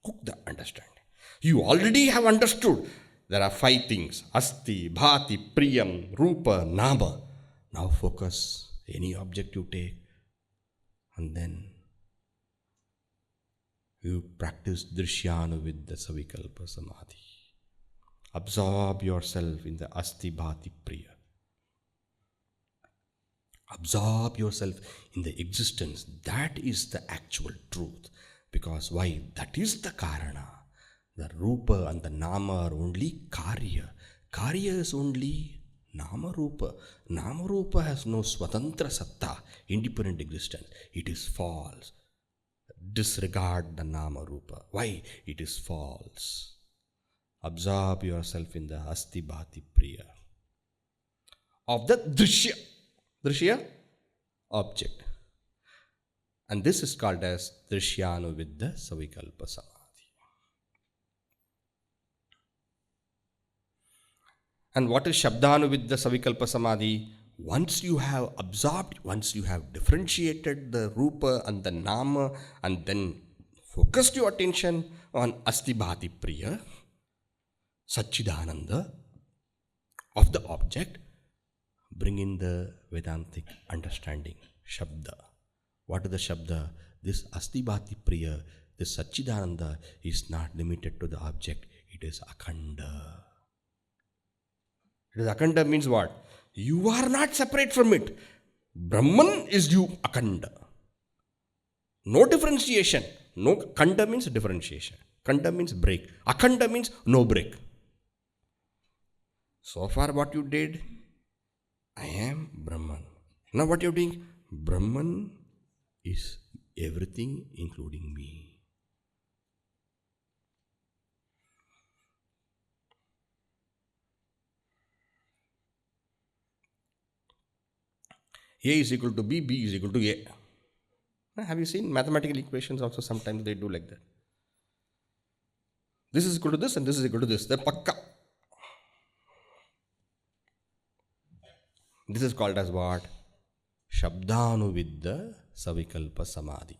Cook the understanding. You already have understood. There are 5 things. Asti, bhati, priyam, rupa, nama. Now focus. Any object you take. And then you practice Drishyānuviddha samadhi. Absorb yourself in the asti, bhati, priya. Absorb yourself in the existence. That is the actual truth. Because why? That is the karana. The rupa and the nama are only karya. Karya is only nama-rupa. Nama-rupa has no swatantra satta, independent existence. It is false. Disregard the nama-rupa. Why? It is false. Absorb yourself in the asti, bhati, priya. Of the drishya. Drishya? Object. And this is called as Drishyānuviddha samadhi. And what is Shabdānuviddha samadhi? Once you have absorbed, once you have differentiated the rupa and the nama and then focused your attention on asti, bhati, priya, saccidānanda of the object, bring in the Vedantic understanding, Shabda. What is the Shabda? This asti, bhati, priya, this saccidānanda is not limited to the object. It is akhanda. It is akhanda means what? You are not separate from it. Brahman is you akhanda. No differentiation. No, khanda means differentiation. Khanda means break. Akhanda means no break. So far what you did, I am Brahman. Now what you are doing? Brahman is everything including me. A is equal to B, B is equal to A. Now, have you seen mathematical equations also? Sometimes they do like that. This is equal to this and this is equal to this. They're pakka. This is called as what? Shabdānuviddha samadhi,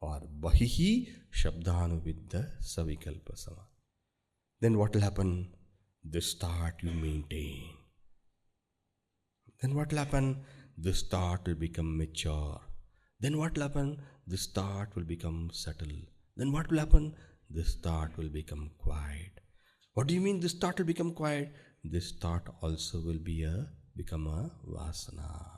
or bahihi Shabdānuviddha samadhi. Then what will happen? This thought you maintain. Then what will happen? This thought will become mature. Then what will happen? This thought will become subtle. Then what will happen? This thought will become quiet. What do you mean this thought will become quiet? This thought also will become a vasana.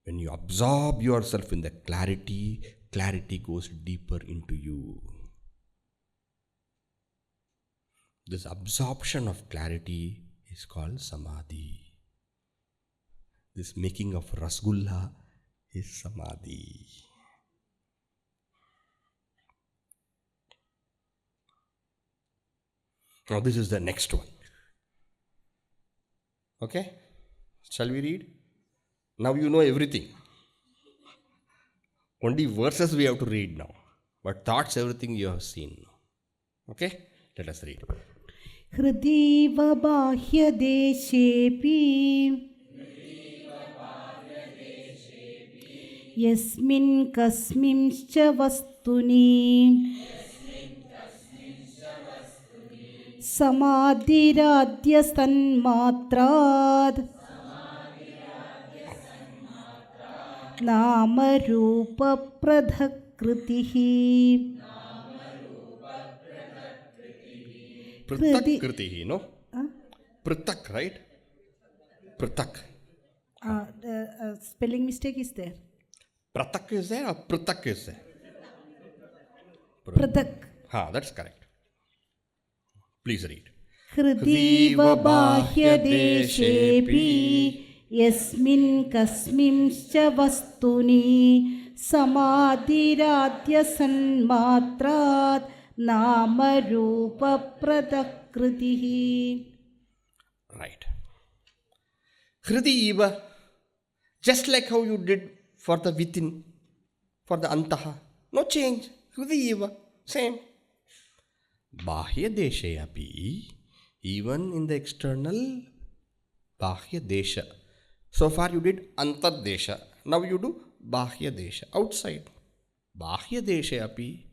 When you absorb yourself in the clarity, clarity goes deeper into you. This absorption of clarity is called samadhi. This making of rasgulla is samadhi. Now this is the next one. Okay? Shall we read? Now you know everything. Only verses we have to read now. But thoughts, everything you have seen now. Okay? Let us read. hṛdīva bāhyadēśēpi yasmin kasmimśca vastuni samādhirādyah sanmātrānnāmarūpaprthakkrtih. Prthakkrtih, no? Prthak, right? Prthak. The spelling mistake is there. Prathak is there or prthak is there? Prathak. That's correct. Please read. hṛdīva bāhyadēśēpi yasmin kasmimśca vastuni samādhirādyah samādhirmadhyamö Right. Hṛdīva, just like how you did for the within, for the antaha. No change. Hṛdīva, same. Bāhyadēśē api, even in the external, bāhyadēśē. So far you did antardesha. Now you do bāhyadēśē, outside. Bāhyadēśē api,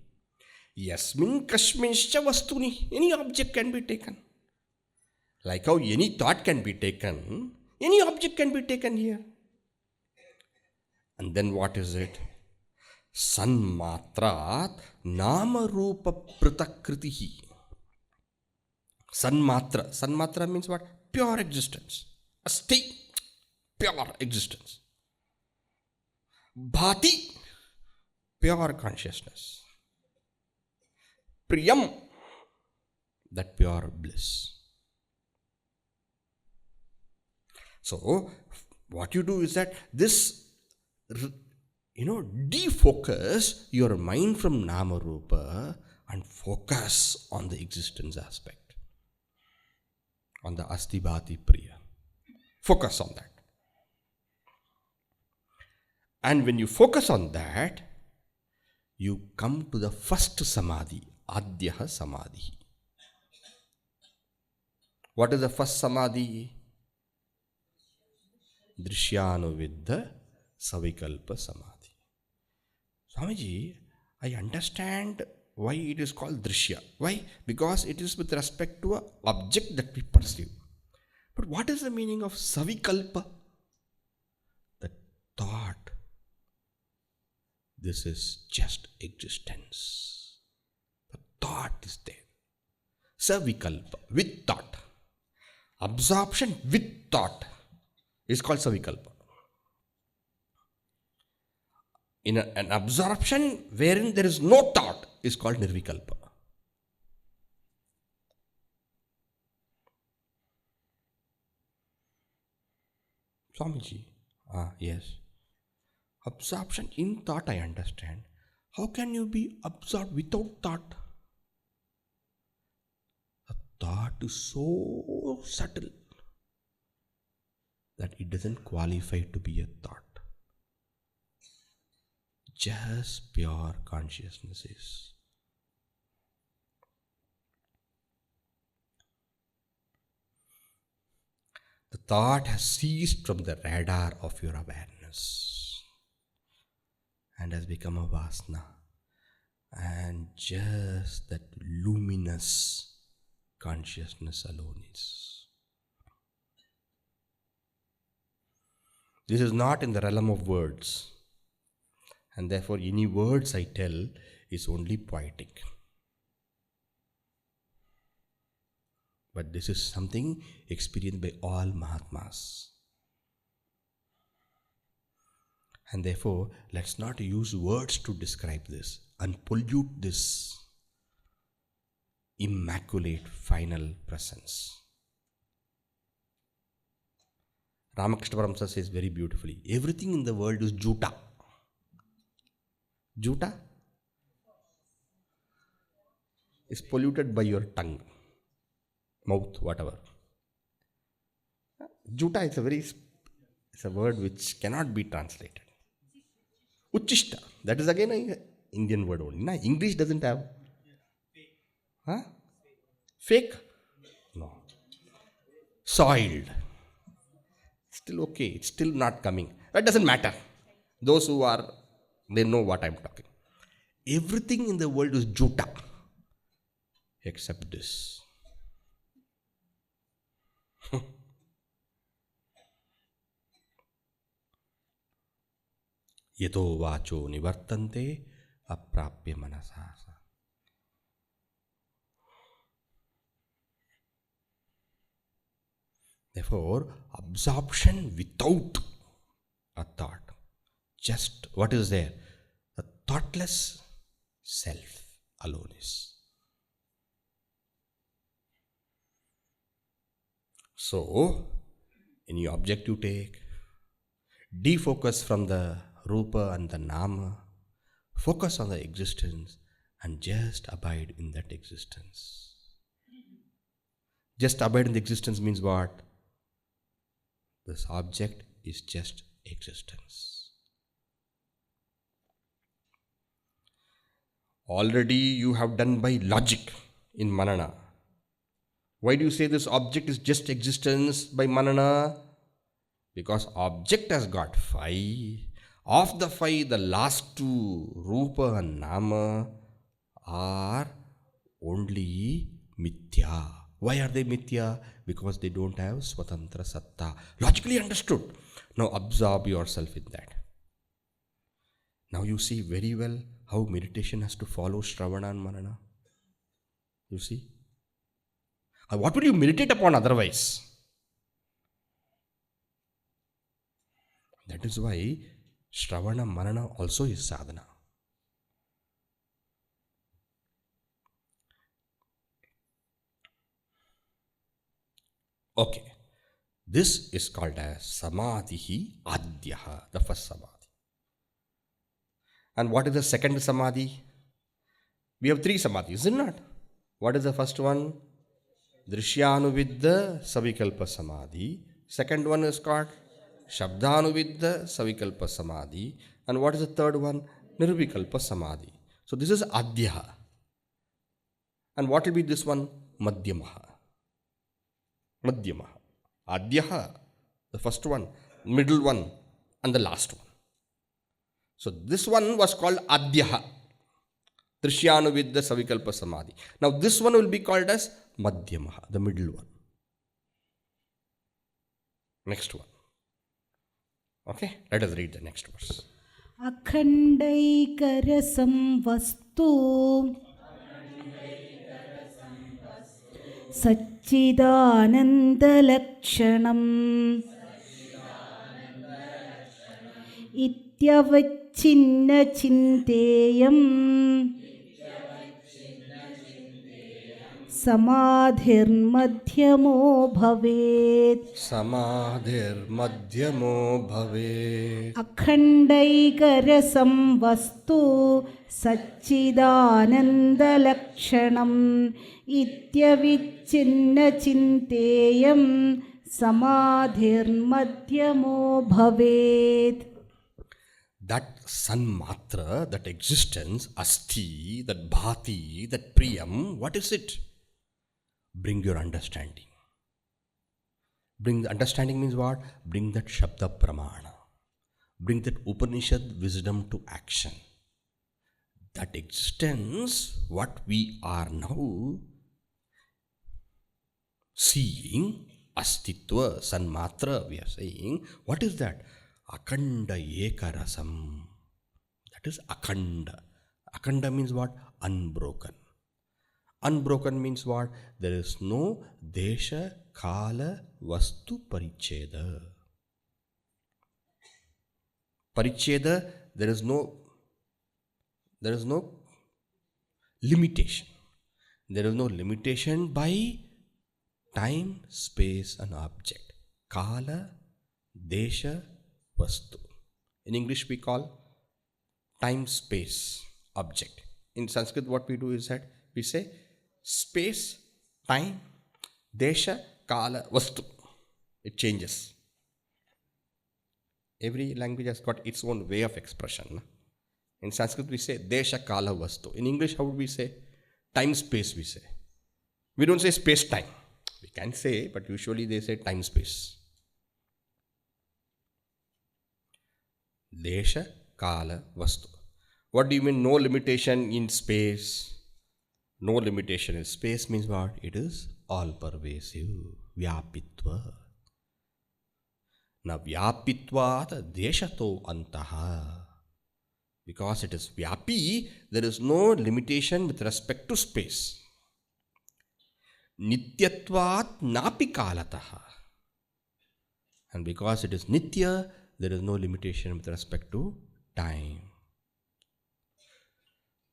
yasmin kasmimśca vastuni. Any object can be taken. Like how any thought can be taken, any object can be taken here. And then what is it? sanmātrānnāmarūpaprthakkrtih. Sanmātra means what? Pure existence. A state, pure existence. Bhati, pure consciousness. Priyam, that pure bliss. So, what you do is that this, defocus your mind from Nama Rupa and focus on the existence aspect, on the Asti Bhati Priya. Focus on that. And when you focus on that, you come to the first samadhi, Adyah Samadhi. What is the first samadhi? Drishyānuviddha savikalpa samadhi. Swamiji, I understand why it is called Drishya. Why? Because it is with respect to an object that we perceive. But what is the meaning of savikalpa? The thought. This is just existence. The thought is there. Savikalpa, with thought. Absorption with thought is called savikalpa. In an absorption wherein there is no thought is called nirvikalpa. Swamiji, yes. Absorption in thought I understand. How can you be absorbed without thought? A thought is so subtle that it doesn't qualify to be a thought. Just pure consciousness is. The thought has ceased from the radar of your awareness and has become a vasana, and just that luminous consciousness alone is. This is not in the realm of words, and therefore any words I tell is only poetic. But this is something experienced by all Mahatmas. And therefore, let's not use words to describe this and pollute this immaculate final presence. Ramakrishna Paramsa says very beautifully, everything in the world is juta. Juta is polluted by your tongue, mouth, whatever. Juta is a word which cannot be translated. Uchishta, that is again an Indian word only. Na? English doesn't have. Huh? Fake? No. Soiled. Still okay, it's still not coming. That doesn't matter. Those who are, they know what I'm talking. Everything in the world is juta, except this. Yato vacho nivartante aprapya manasasa. Therefore, absorption without a thought. Just what is there? A thoughtless self alone is. So, any object you take, defocus from the Rupa and the Nama, focus on the existence and just abide in that existence. Just abide in the existence means what? This object is just existence. Already you have done by logic in manana. Why do you say this object is just existence by manana? Because object has got 5. Of the 5, the last 2, Rupa and Nama, are only mithya. Why are they mithya? Because they don't have swatantra satta. Logically understood. Now absorb yourself in that. Now you see very well how meditation has to follow Shravana and Manana. You see? What will you meditate upon otherwise? That is why Shravana Manana also is sadhana. Okay. This is called as samādhiḥ, the first samadhi. And what is the second samadhi? We have 3 samadhis, is it not? What is the first one? Drisyanuviddha savikalpa samadhi. Second one is called Shabdanuviddha savikalpa samadhi. And what is the third one? Nirvikalpa samadhi. So this is Adhyaha. And what will be this one? Madhyamaha. Madhyamaha. Adhyaha, the first one, middle one, and the last one. So this one was called Adhyaha. Drisyanuviddha savikalpa samadhi. Now this one will be called as Madhyamaha, the middle one. Next one. Okay, let us read the next verse. Akhandaikarasam vastu saccidānandalakṣaṇam ityavicchinnacintēyam samādhirmadhyamö bhavet. Samādhirmadhyamö bhavet. Akhandaikarasam vastu saccidānandalakṣaṇam ityavicchinnacintēyam samādhirmadhyamö bhavet. That sanmātra, that existence, asti, that bhati, that priyam, what is it? Bring your understanding. Bring the understanding means what? Bring that shabda pramana. Bring that Upanishad wisdom to action. That existence, what we are now seeing, astitva, sanmatra, we are saying, what is that? Akhandaikarasam. That is akhanda. Akhanda means what? Unbroken. Unbroken means what? There is no desha, kala, vastu paricheda. Paricheda, there is no limitation. There is no limitation by time, space and object. Kala, desha, vastu. In English we call time, space, object. In Sanskrit what we do is that we say space, time, desha, kala, vastu. It changes. Every language has got its own way of expression. In Sanskrit we say desha, kala, vastu. In English how would we say? Time, space we say. We don't say space, time. We can say, but usually they say time, space. Desha, kala, vastu. What do you mean no limitation in space? No limitation in space means what? It is all pervasive. Vyapitva. Now vyapitvat deshato antaha. Because it is vyapi, there is no limitation with respect to space. Nityatvat napi kalataha. And because it is nitya, there is no limitation with respect to time.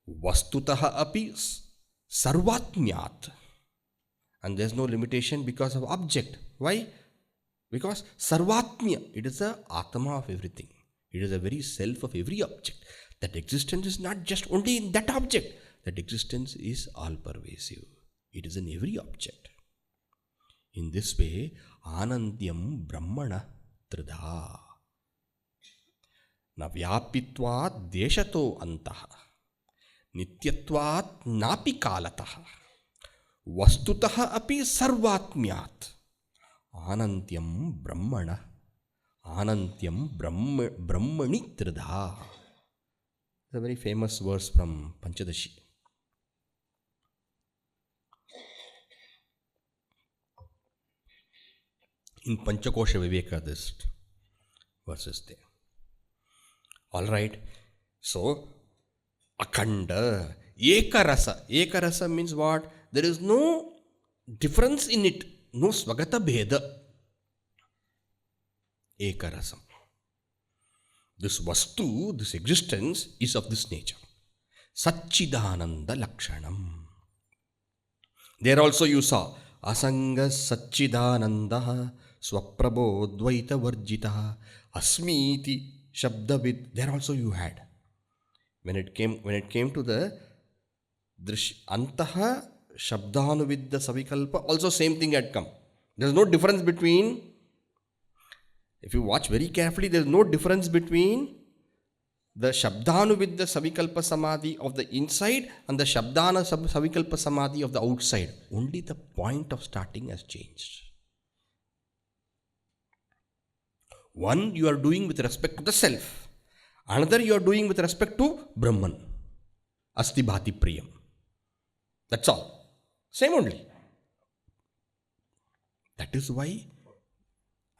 Vastutaha api sarvatmyat. And there is no limitation because of object. Why? Because sarvatmya, it is the atma of everything. It is the very self of every object. That existence is not just only in that object. that existence is all pervasive. It is in every object. In this way, Anandyam Brahmana Tridha. Na vyapitvat deshato antaha. Nityatvat napi kalataha. Vastutaha api sarvatmyat. Anandyam Brahmana. Anandyam Brahmani Tridha. It's a very famous verse from Panchadashi. In Panchakosha Viveka, this verse is there. Alright, so akhanda, ekarasa. Ekarasa means what? There is no difference in it, no svagata bheda. Ekarasam. This vastu, this existence is of this nature. Saccidānandalakṣaṇam. There also you saw asanga saccidānanda swaprabho dvaita varjita asmiti shabdavid. There also you had. When it came to the antaha shabdanuvidya savikalpa, also same thing had come. There is no difference between. If you watch very carefully, there is no difference between the Shabdanuvidya Savikalpa Samadhi of the inside and the Shabdana Savikalpa Samadhi of the outside. Only the point of starting has changed. One you are doing with respect to the self. Another you are doing with respect to Brahman. Asti bhati priyam. That's all. Same only. That is why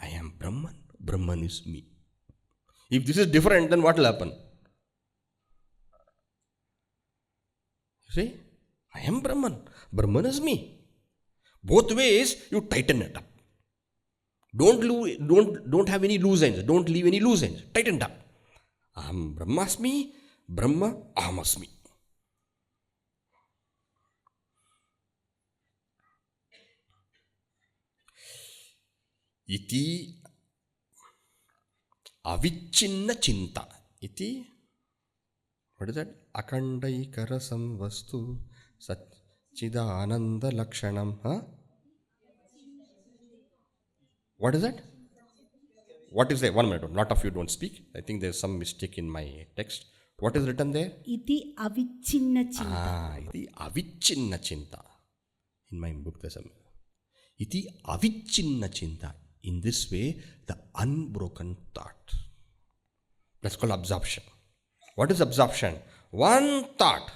I am Brahman. Brahman is me. If this is different, then what will happen? You see, I am Brahman. Brahman is me. Both ways, you tighten it up. Don't have any loose ends. Don't leave any loose ends. Tighten it up. Aham Brahmasmi. Brahma Ahamasmi. Iti avicchinnacintēyam. Iti, what is that? Akhandaikarasam vastu saccidānandalakṣaṇam. Huh? What is that? What is there? 1 minute. A lot of you don't speak. I think there's some mistake in my text. What is written there? Iti avicchinnacintēyam. Iti avicchinnacintēyam. In my book there's a Iti avicchinnacintēyam. In this way, the unbroken thought. That's called absorption. What is absorption? One thought,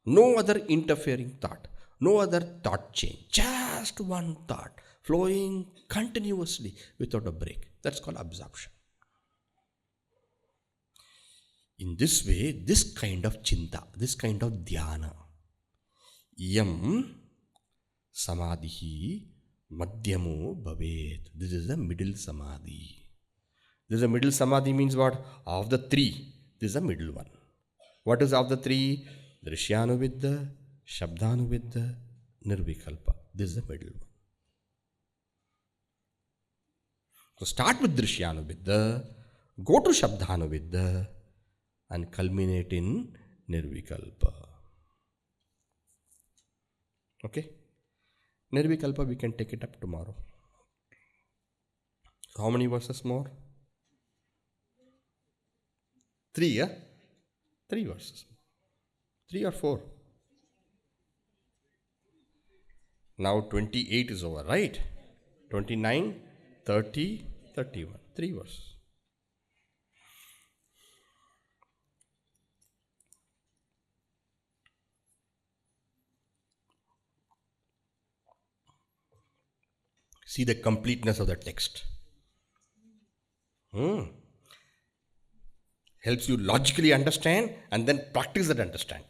no other interfering thought, no other thought chain, just one thought flowing continuously without a break. That's called absorption. In this way, this kind of chinta, this kind of dhyana, yam samādhiḥ madhyamö bhavet. This is the middle samadhi. This is the middle samadhi means what? Of the three, this is the middle one. What is of the three? Drishyanuvidya, Shabdanuvidya, nirvikalpaḥ. This is the middle one. So start with Drishyanuvidya, go to Shabdanuvidya and culminate in nirvikalpaḥ. Okay? Nirvikalpaḥ, we can take it up tomorrow. So how many verses more? 3, yeah? 3 verses. 3 or 4? Now 28 is over, right? 29, 30, 31. 3 verses. See the completeness of the text. Helps you logically understand and then practice that understanding.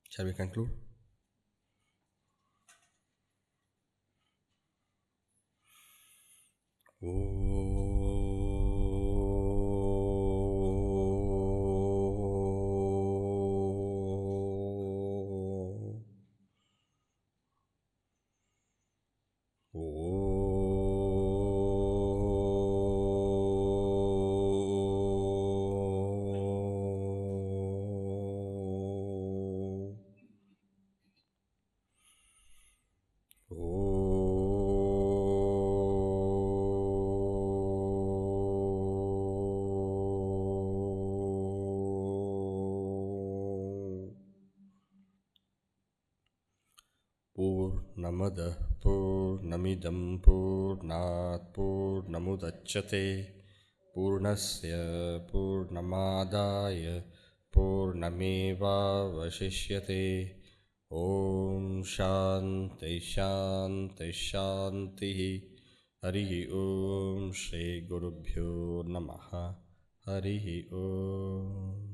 Shall we conclude? Oh. Purnamada Purnamidam Purnat Purnamudachyate Purnasya Purnamadaya Purnameva Vashishyate. Om Shanti Shanti Shanti. Hari Om Shri Gurubhyo Namaha. Hari Om.